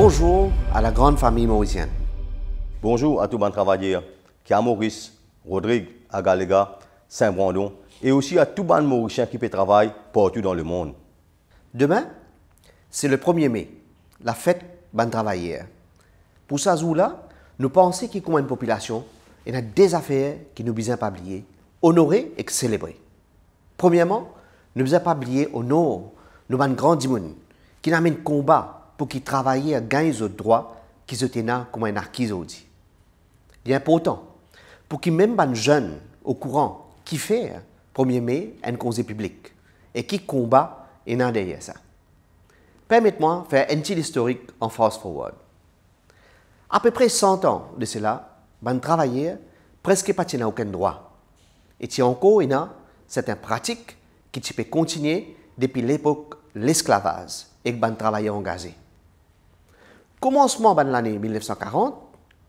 Bonjour à la grande famille mauricienne. Bonjour à tous les travailleurs qui à Maurice, Rodrigue, à Galéga, Saint-Brandon et aussi à tous les Mauriciens qui travaillent partout dans le monde. Demain, c'est le 1er mai, la fête des travailleurs. Pour ce jour-là, nous pensons qu'il y a une population et a des affaires qui nous besoin pas oublier, honorer et célébrer. Premièrement, nous besoin pas oublier honorer nos grands dimoun qui n'amènent combat pour qu'ils travaillent à gagner les droits qui se tiennent comme un acquis aujourd'hui. Il est important pour qu'ils même les jeunes au courant qui fait 1er mai un conseil public et qui combat et n'a derrière ça. Permettez-moi de faire un petit historique en fast forward. À peu près 100 ans de cela, les travailleurs presque pas n'ont aucun droit. Et si encore il y a certaines pratiques qui peuvent continuer depuis l'époque de l'esclavage et les travailleurs engagés. Commencement de l'année 1940, le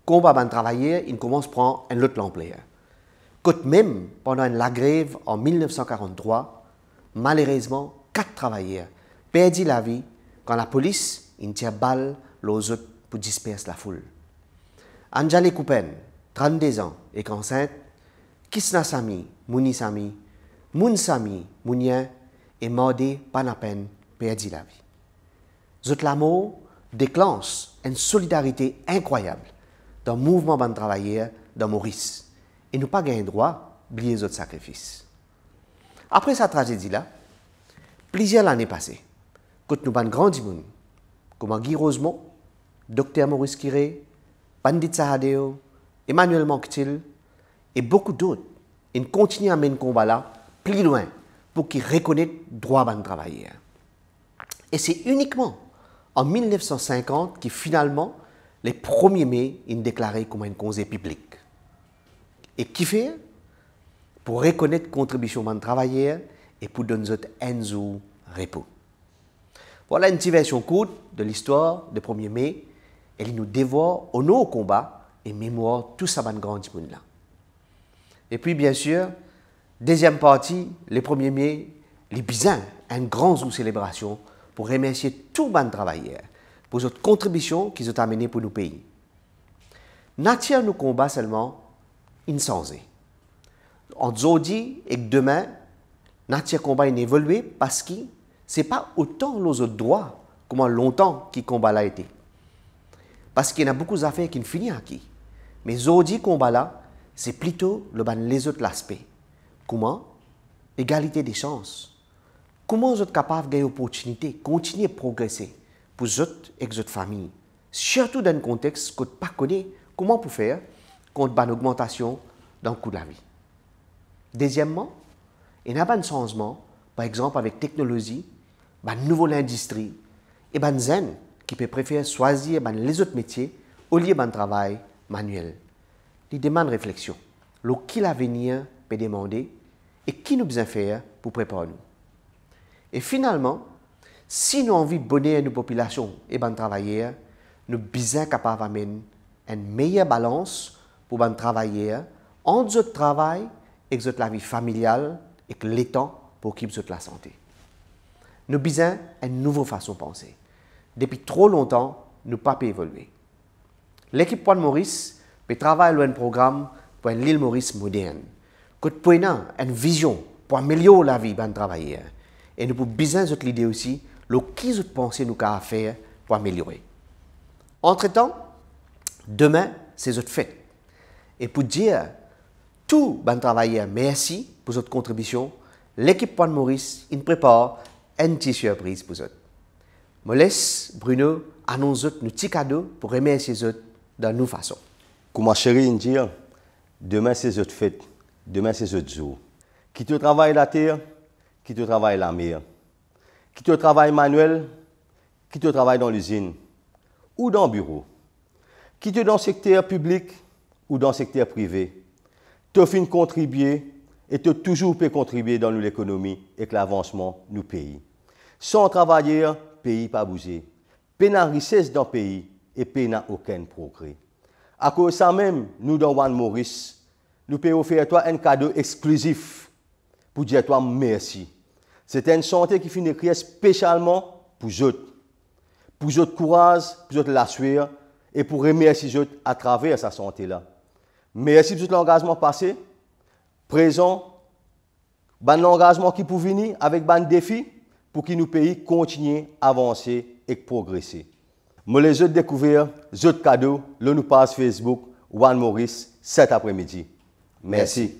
combat des travailleurs commence à prendre un autre ampleur. Quand même, pendant la grève en 1943, malheureusement, 4 travailleurs perdent la vie quand la police tire balle aux autres pour disperser la foule. Anjali Koupen, 32 ans, est enceinte. Kisna Sami, Mouni Sami, Moun Sami, Mounien et Mordé Panapen perdit la vie. Zot la mort déclenche une solidarité incroyable dans le mouvement des travailleurs dans Maurice. Et nous pas gagné droit d'oublier les autres sacrifices. Après cette tragédie-là, plusieurs années passées, quand nous avons grand monde, comme Guy Rosemont, Dr Maurice Kiré, Pandit Sahadeo, Emmanuel Monctil et beaucoup d'autres, ils continuent à mener le combat-là plus loin pour qu'ils reconnaissent le droit des travailleurs. Et c'est uniquement en 1950 que finalement, les 1er mai, ils déclaré comme un conseil public. Et qui fait? Pour reconnaître la contribution des travailleurs et pour donner un jour de repos. Voilà une petite version courte de l'histoire du 1er mai. Elle nous dévore au nom au combat et mémoire tout ça dans grand monde là. Et puis bien sûr, deuxième partie, le 1er mai, les bisins, un grand jour de célébration pour remercier tous les travailleurs pour cette contribution qu'ils ont amenée pour nos pays. Nature nous combat seulement insensé. En aujourd'hui et demain, nature combat est évolué parce que ce n'est pas autant les autres droits comme longtemps qui combat l'a été. Parce qu'il y a beaucoup d'affaires qui ne finissent acquis. Mais aujourd'hui, combat là, c'est plutôt les autres aspects. Comment? Égalité des chances. Comment vous êtes capable de gagner l'opportunité, continuer à progresser pour vous et votre famille, surtout dans un contexte que vous ne connaissez pas comment pour faire contre une augmentation dans le coût de la vie. Deuxièmement, il y a un changement, par exemple avec la technologie, une nouvelle industrie et des gens qui peuvent préférer choisir les autres métiers au lieu d'un travail manuel. Il demande réflexion. Le qui l'avenir peut demander et qui nous besoin faire pour préparer nous. Et finalement, si nous avons envie de bonheur à nos populations et nos travailleurs, nous sommes bien capables d'amener une meilleure balance pour les travailleurs entre notre travail et la vie familiale et le temps pour qu'ils aient la santé. Nous avons besoin d'une nouvelle façon de penser. Depuis trop longtemps, nous n'avons pas évolué. L'équipe Point Maurice peut travailler sur un programme pour une île Maurice moderne. Nous avons une vision pour améliorer la vie des travailleurs. Et nous avons besoin de l'idée aussi, ce qui nous pensez nous à faire pour améliorer. Entre-temps, demain, c'est notre fête. Et pour dire tous les travailleurs merci pour votre contribution, l'équipe Point Maurice prépare une petite surprise pour vous. Je laisse Bruno annoncer nos petits cadeaux pour remercier vous de nos façons. Comme ma chérie dit, demain c'est votre fête, demain c'est votre jour. Qui te travaille la terre, qui te travaille la mer, qui te travaille manuel, qui te travaille dans l'usine ou dans le bureau, qui te dans le secteur public ou dans le secteur privé, te fin contribuer et te toujours peut contribuer dans l'économie et l'avancement de nos pays. Sans travailler, le pays pas bouger. Pays n'a richesse dans le pays et pays n'a aucun progrès. À cause de ça même, nous dans One Maurice, nous pouvons offrir toi un cadeau exclusif pour dire toi merci. C'est une santé qui finit créée spécialement pour eux. pour votre courage, pour votre l'assurer et pour remercier à travers sa santé là. Merci pour l'engagement passé, présent, l'engagement qui peut venir avec un défi pour que nos pays continuent à avancer et progresser. Moi, les autres découvertes, les autres cadeaux, là nous passe Facebook, Juan Maurice, cet après-midi. Merci.